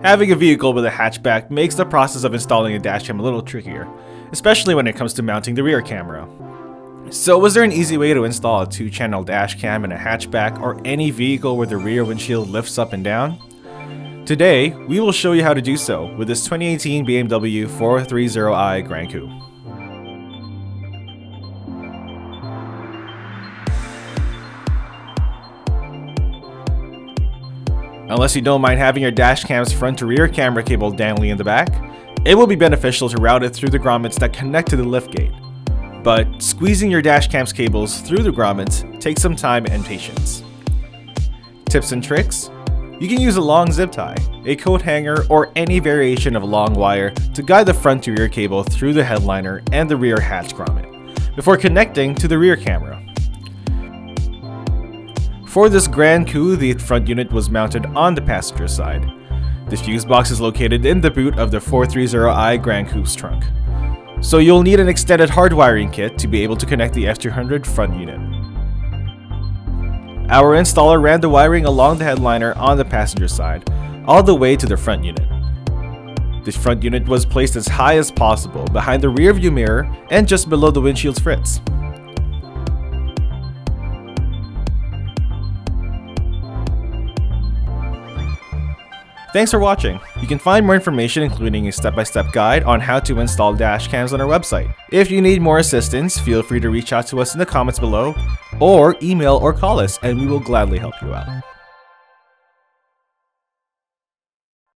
Having a vehicle with a hatchback makes the process of installing a dash cam a little trickier, especially when it comes to mounting the rear camera. So was there an easy way to install a 2-channel dash cam in a hatchback or any vehicle where the rear windshield lifts up and down? Today, we will show you how to do so with this 2018 BMW 430i Gran Coupe. Unless you don't mind having your dash cam's front to rear camera cable dangling in the back, it will be beneficial to route it through the grommets that connect to the liftgate. But squeezing your dash cam's cables through the grommets takes some time and patience. Tips and tricks? You can use a long zip tie, a coat hanger, or any variation of long wire to guide the front to rear cable through the headliner and the rear hatch grommet, before connecting to the rear camera. For this Gran Coupe, the front unit was mounted on the passenger side. The fuse box is located in the boot of the 430i Gran Coupe's trunk. So you'll need an extended hardwiring kit to be able to connect the F200 front unit. Our installer ran the wiring along the headliner on the passenger side, all the way to the front unit. The front unit was placed as high as possible behind the rear view mirror and just below the windshield's fritz. Thanks for watching. You can find more information, including a step-by-step guide on how to install dash cams on our website. If you need more assistance, feel free to reach out to us in the comments below, or email or call us and we will gladly help you out.